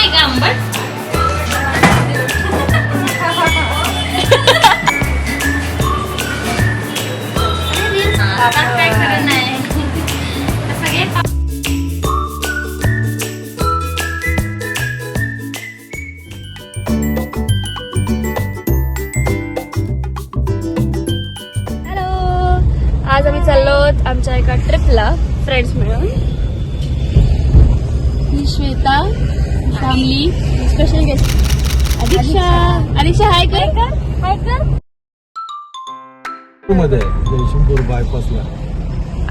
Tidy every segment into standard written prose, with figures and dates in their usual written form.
आहे का आंबट? काय खरं नाही सगळे आज आम्ही चाललो आहोत आमच्या एका ट्रिपला फ्रेंड्स मिळून. ही श्वेता, शामली, स्पेशल गेस्ट अदिक्षा. अदिक्षा हाय कर. हाय कर. मध्ये जयसिंगपूर बायपासला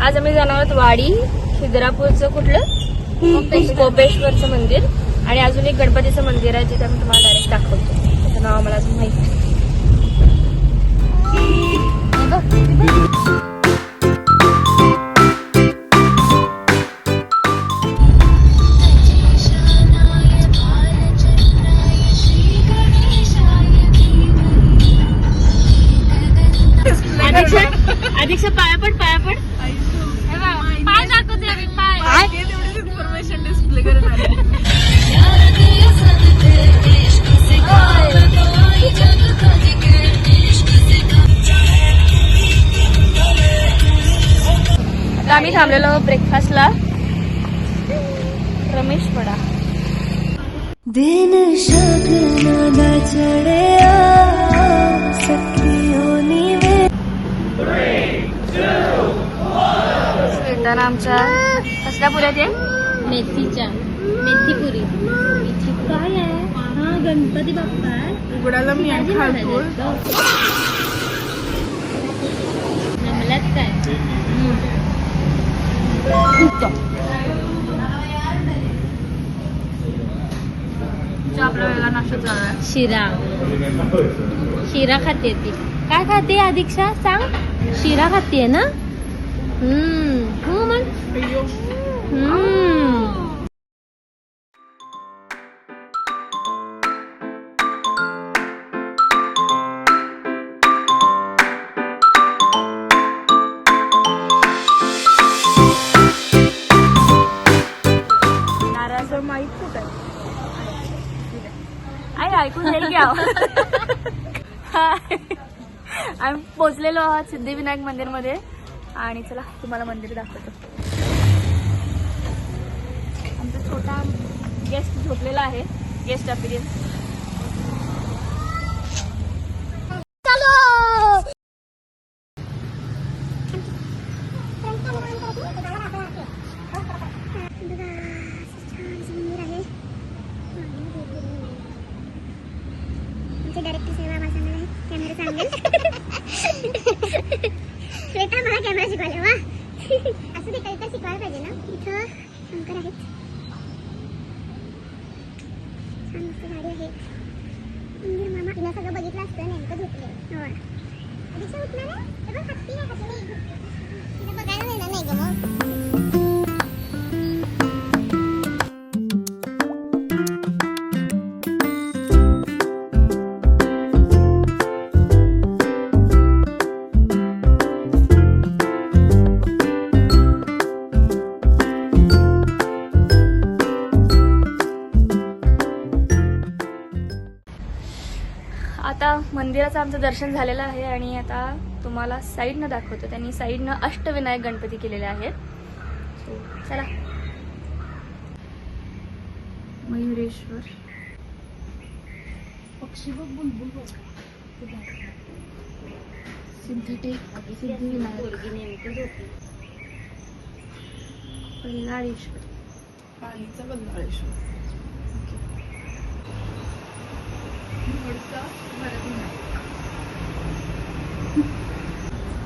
आज आम्ही जाणार आहोत वाडी, खिद्रापूरचं कुठलं कोपेश्वरचं मंदिर आणि अजून एक गणपतीचं मंदिर आहे जिथे आम्ही तुम्हाला डायरेक्ट दाखवतो. त्याचं नाव आम्हाला अजून माहिती नाही. अदीक्षा पायापड पायापड पाय दाखवते आम्ही. पाय तेवढीच इन्फॉर्मेशन डिस्प्ले करणार. आता आम्ही थांबलेलो ब्रेकफास्टला रमेश वडा. दिन शगनाला चढे श्वेताना आमच्या कसल्या पुऱ्या ते मेथीच्या मेथीपुरी. काय आहे हा? गणपती बाप्पा उघडायला मी जमलात काय? आपला वेगळा नाश्ता चालू आहे. शिरा. शिरा खाते ती. काय खाते अदीक्षा सांग? शिरा खाते ना. हो मग. नाराचं माहित कुठं आहे ऐकून जाईल की आम्ही पोचलेलो आहोत सिद्धिविनायक मंदिर मध्ये आणि चला तुम्हाला मंदिर दाखवतो. आमचा छोटा गेस्ट झोपलेला आहे. गेस्ट अपीरियन्स. डायरेक्टर सेवा मला सांगणार आहे कॅमेरा सांगेल. श्वेता मला कॅमेरा शिकवायला वा. असं ते काही तर शिकवायला पाहिजे ना. इथं शंकर आहेत. छान मस्त गाडी आहे. मंदिर मामा हिला सगळं बघितलं असतं नेमकं झोपले. हो अदीक्षा उठणार आहे. हे बघ हत्ती आहे हत्ती. तिला बघायला मिळणार नाही ग मग. आता मंदिराचं आमचं दर्शन झालेलं आहे आणि आता तुम्हाला साईडनं दाखवतो. त्यांनी साईडनं अष्टविनायक गणपती केलेले आहेत. सो चला. मयुरेश्वर पक्षी बघ बुलबुल बघ. सिद्धटेक सिद्धिविनायक बल्लाळेश्वर पालीचा बल्लाळेश्वर.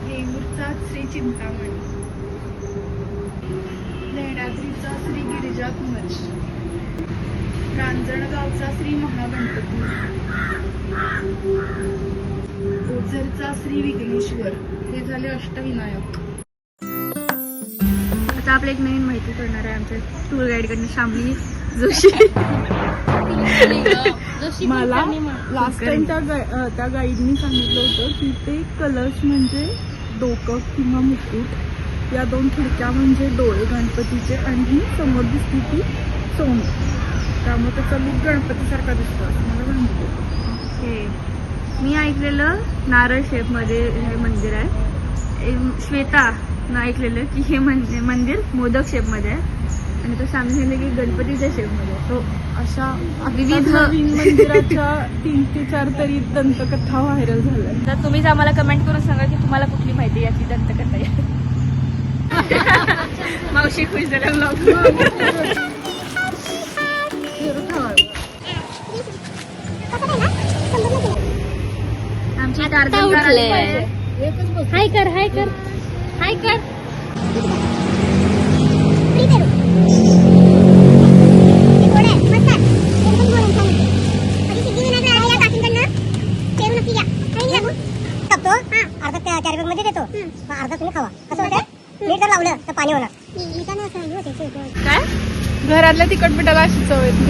वेंगुर्चा श्री चिंतामणी. लेण्याद्रीचा श्री गिरिजा कुमारी. रांजणगावचा श्री महागणपती. ओझरचा श्री विघ्नेश्वर. हे झाले अष्टविनायक. आता आपल्या एक नवीन माहिती करणार आहे आमच्या टूर गाईड कडनं शामली जोशी. मला लास्ट टाइम त्या गाईडनी सांगितलं होतं की ते कलश म्हणजे डोकं किंवा मुकुट, या दोन खिडक्या म्हणजे डोळे गणपतीचे, आणि ही समोर दिसती ती सोनं. त्यामुळे त्याचा लुक गणपतीसारखा दिसतो असं मला म्हणतो. मी ऐकलेलं नारळ शेप मध्ये हे मंदिर आहे. श्वेता न ऐकलेलं की हे मंदिर मोदक शेप मध्ये आहे आणि तो सांगितलं की गणपतीच्या शेप मध्ये आहे. तो अशा विविध नवीन मंदिराच्या 3 ते 4 तरी दंतकथा व्हायरल झाल्या. तर तुम्हीच आम्हाला कमेंट करून सांगा की तुम्हाला कुठली माहिती याची दंतकथा आहे. मावशी खुश झाल्या ब्लॉग. आमची आता उठले. हाय कर हाय कर हाय कर. मध्ये देतो अर्धा तुम्ही खावा. कसं होतं मीठ जर लावलं तर पाणी होणार. काय घरातल्या तिखट पिठाला अशी चव येते.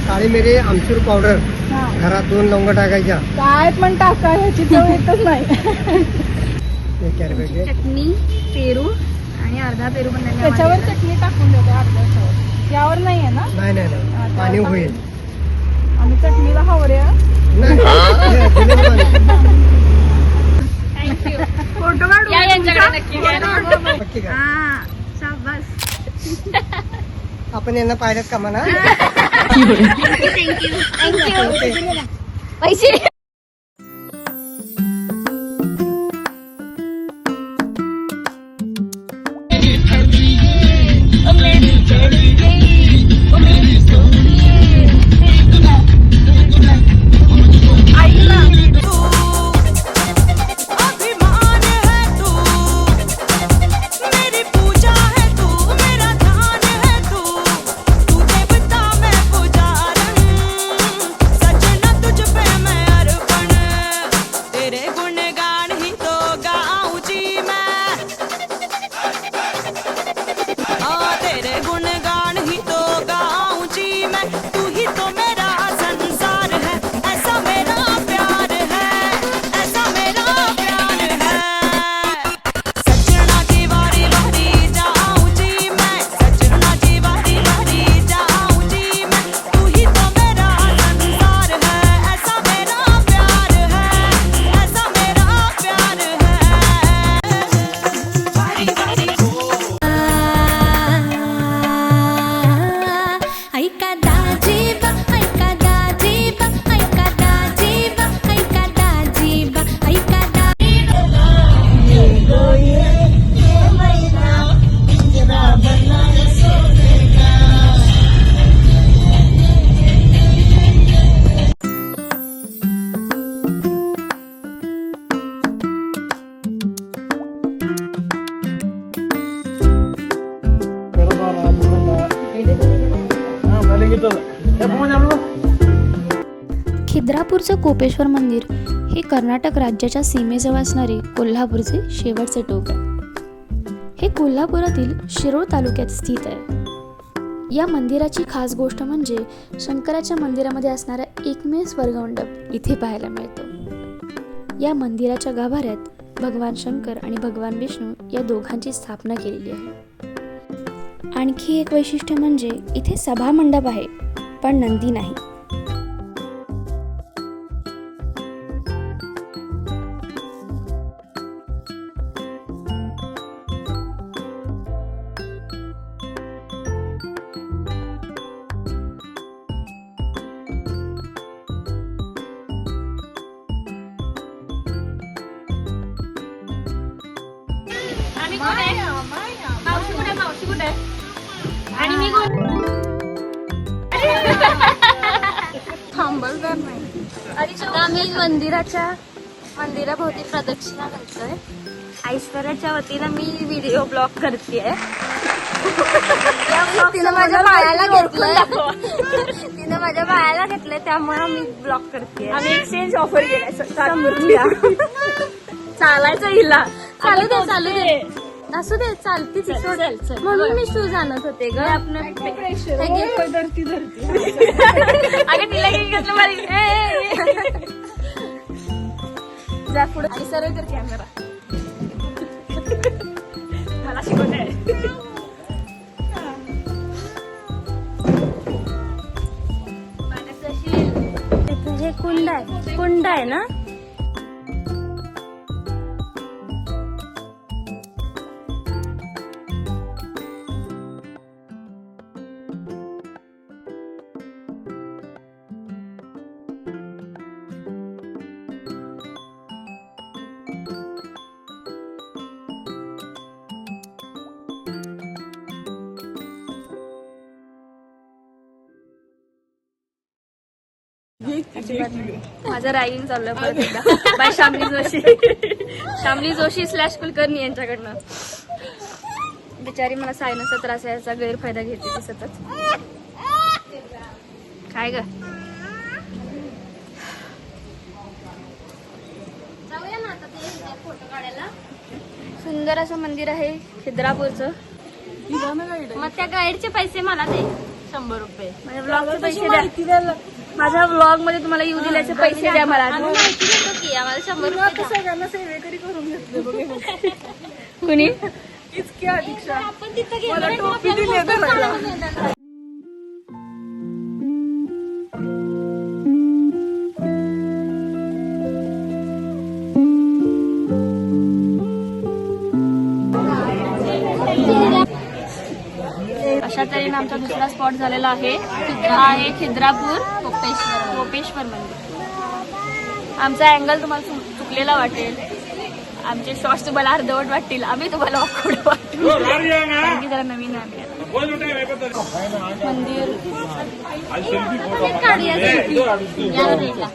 काळी मिरी आमचूर पावडर घरात 2 लवंग टाकायच्या. काय पण टाका ह्याची चव येतच नाही. एक कॅरेट चटणी पेरू आणि अर्धा पेरू पण त्यांनी त्याच्यावर आम्हाला चटणी टाकून देते अर्ध्याच्यावर. यावर नाही आहे ना. नाही नाही नाही पाणी होईल. आम्ही चटणीला हावऱ्या. नाही फोटो काढू या यांच्याकडे नक्की नक्की का? हा शाबास. आपण यांना पाहिलेत का म्हणा. पैसे खिद्रापूरचं कोपेश्वर मंदिर हे कर्नाटक राज्याच्या सीमेजवळ असणारे कोल्हापूरचे शेवटचे टोक आहे. हे कोल्हापुरातील शिरोळ तालुक्यात स्थित आहे. या मंदिराची खास गोष्ट म्हणजे शंकराच्या मंदिरामध्ये असणारा एकमेव स्वर्गमंडप इथे पाहायला मिळतो. या मंदिराच्या गाभाऱ्यात भगवान शंकर आणि भगवान विष्णू या दोघांची स्थापना केलेली आहे. आणखी एक वैशिष्ट्य म्हणजे इथे सभा मंडप आहे पण नंदी नाही. आणि मी थांबलदार नाही. आता आम्ही मंदिराभोवती प्रदक्षिणा घालतोय. ऐश्वर्याच्या वतीनं मी व्हिडिओ ब्लॉग करतेय. तिनं माझ्या पायाला घेतलंय त्यामुळे मी ब्लॉग करते. आम्ही एक्सचेंज ऑफर केलाय. चालायचं हिला. चालू दे असू दे चालती म्हणून मी शूज आणत होते ग. धरती धरती. अगं तिला काही घेतलं बारी. जा पुढे आणि सरळ कर कॅमेरा. मला शिकवते. हे कुंड आहे ना. माझं रायडिंग चाललंय परत एकदा बाय शामली जोशी / कुलकर्णी यांच्याकडनं. बिचारी मला सायनसचा त्रास आहे याचा गैरफायदा घेते ती सतत. काय ग जाऊया ना आता ते फोटो काढायला. सुंदर असं मंदिर आहे खिद्रापूरचं. मग त्या गाईडचे पैसे मला दे 100 रुपये. माझ्या ब्लॉगचे पैसे द्या. माझ्या ब्लॉग मध्ये तुम्हाला येऊ दिल्याचे पैसे द्या मला. आम्ही माहिती देतो की आम्हाला 100 रुपये द्या. सगळ्यांना सेवेकरी करून घेतले बघे. कुणी इतकी अधीक्षा आपण तिथं गेलो मला आणि टोपी आपल्याला दिली मोफत धरायला. काढून देणार. अशा तऱ्हेने आमचा दुसरा स्पॉट झालेला आहे. हा आहे खिद्रापूर कोपेश्वर मंदिर. आमचा अँगल तुम्हाला चुकलेला वाटेल. आमचे शॉर्ट्स तुम्हाला अर्धवट वाटतील. आम्ही तुम्हाला ऑकवर्ड वाटू कारण की जरा नवीन आहे. मंदिर आपण काढूया selfie. या साईडला.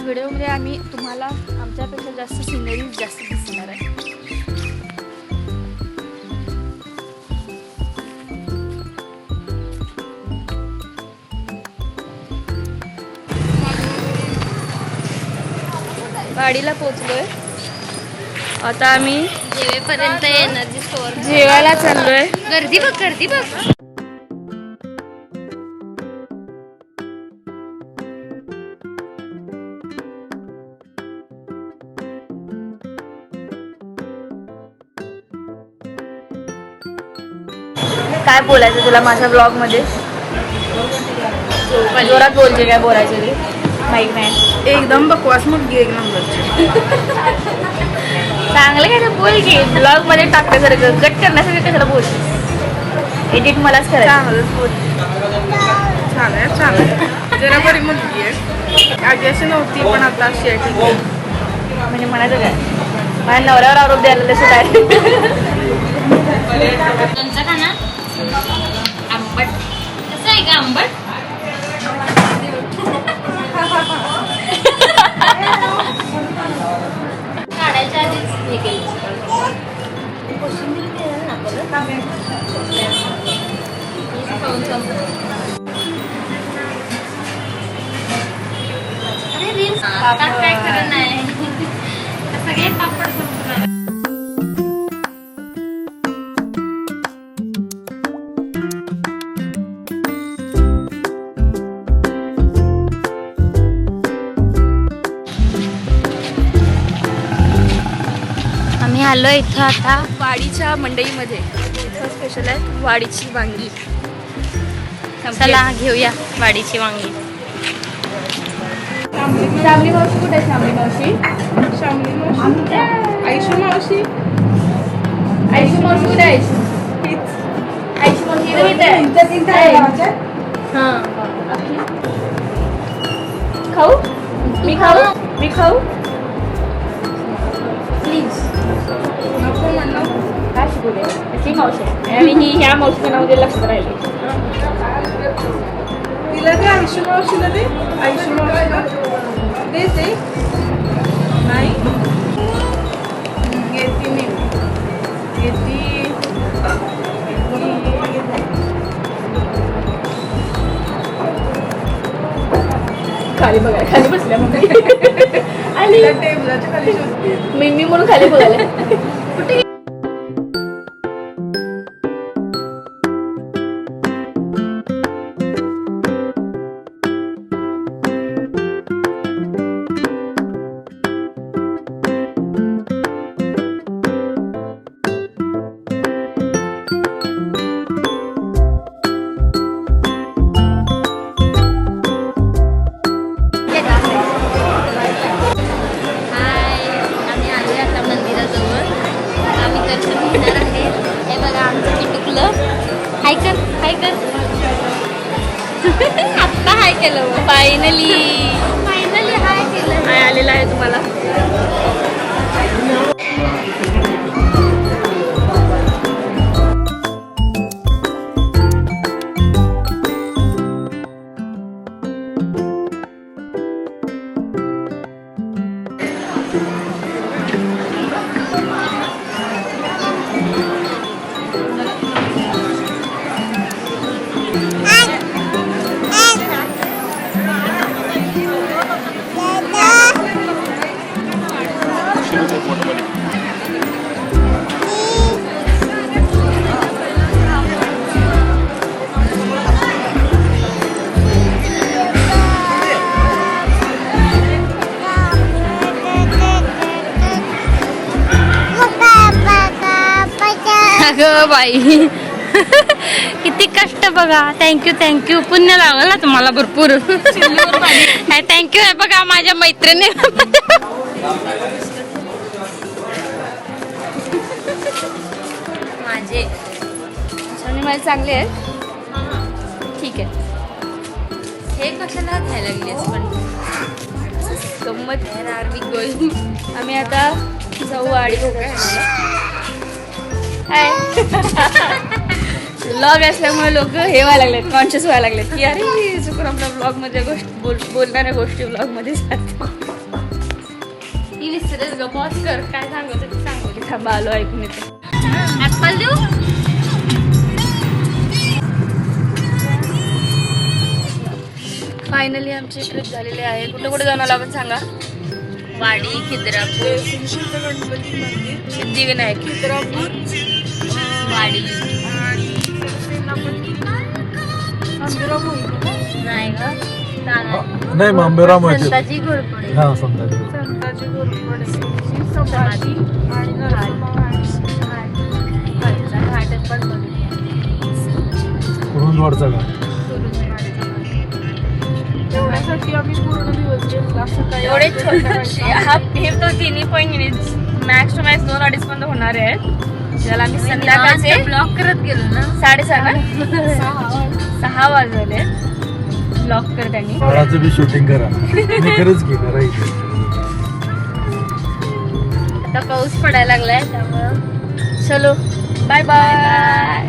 व्हिडिओमध्ये आम्ही तुम्हाला आमच्यापेक्षा जास्त सिनरीज जास्त दिसणार आहे. वाडीला पोहोचलोय. आता आम्ही जेवेपर्यंत एनर्जी स्टोअर जेवायला चाललोय. गर्दी बघ. काय बोलायचं तुला माझ्या ब्लॉग मध्ये? जोरात बोलते काय बोलायचं ते माहित नाही. एकदम बकवास मुलगी एक नंबरची. चांगलं काय तर बोल की. ब्लॉग मध्ये टाकण्यासारखं कट करण्यासारखं कशाला बोलते? एडिट मलाच करायचं. चांगलंच बोलते. छान आहे. जरा बरी मुलगी आहे. आधी अशी नव्हती पण आता अशी आहे. ठीक आहे. म्हणजे म्हणायचं काय माझ्या नवऱ्यावर आरोप द्यायला तसं काय. तुमचं खाना आंबट कसं आहे का आंबट? काढायच्या आधीच हे केलं. कोशिंबीर केलं ना परत. खाऊन संपलं. अरे रील्स काय खरं नाही. सगळे पापड संपणार. आम्ही आलो इथं आता वाडीच्या मंडईमध्ये. इथं स्पेशल आहे वाडीची वांगी. चला घेऊया वाडीची वांगी. शामली मावशी कुठे आहे? शामली मावशी आयशू मावशी आयशी मावशी कुठे आहे? आयशी मावशी इथं आहे. हां खाऊ? मी खाऊ? प्लीज. नको म्हणणं काय शिकवले ती मावशी आणि ही ह्या मावशीचं नाव दे लक्षात राहिले. तिला ते आयुष्य मावशीला दे. आयुष्य मावशीला दे ते. नाही येते मी येते. खाली बघाय खाली बसल्या मग आणि टेबलाच्या खाली शोधते. मी म्हणून खाली बघायला. हाय, आम्ही आलोय आता मंदिराजवळ. आम्ही दर्शन घेणार आहे. हे बघा आमचं टिटुकलं. हाय कर, हाय कर. आत्ता हाय केलं. फायनली हाय केलं. काय आलेला आहे तुम्हाला. अगं बाई किती कष्ट बघा. थँक्यू पुण्य लागलं ना तुम्हाला भरपूर. थँक्यू आहे बघा माझ्या मैत्रिणी. माझे माझे चांगले आहेत. ठीक आहे. हे कशाला घ्यायला लागलीस पण गंमत आहे ना आर्मी गोल. आम्ही आता जाऊ वाडी ब्लॉग असल्यामुळे लोक हे व्हायला लागलेत, कॉन्शियस व्हायला लागलेत की अरे चुकून आपल्या ब्लॉग मध्ये बोलणाऱ्या गोष्टी ब्लॉग मध्ये जातात. ती विसरेल ग. पॉज कर. काय सांगत ते सांगू. थांबा आलो ऐकून येते. ऍपल देऊ. फायनली आमची ट्रिप झालेली आहे. कुठे कुठे जाऊन आलो आपण सांगा. वाडी, खिद्रापूर, गणपती मंदिर, सिद्धिविनायक, खिद्रापूर वाडी आणि नाही ग. नाही मांबेराम आहे. संताजी घोरपडे. हा संताजी संताजी घोरपडे, समाधी आणि घाटच पण कुरुंदवाडचा घाट. एवढ्यासाठी आम्ही पूर्ण दिवस घेतला. असं काही एवढे छोटे हा हे तो 3.5 मॅक्स टू मॅक्स 2-2.5 पर्यंत होणार आहेत. ज्याला आम्ही संध्याकाळचे ब्लॉक करत गेलो ना. 6:30 6 वाजले ब्लॉक कर त्यांनी. फळाचं बी शूटिंग करा. नाही खरंच की करायचं. आता पाऊस पडायला लागलाय त्यामुळं चलो बाय बाय.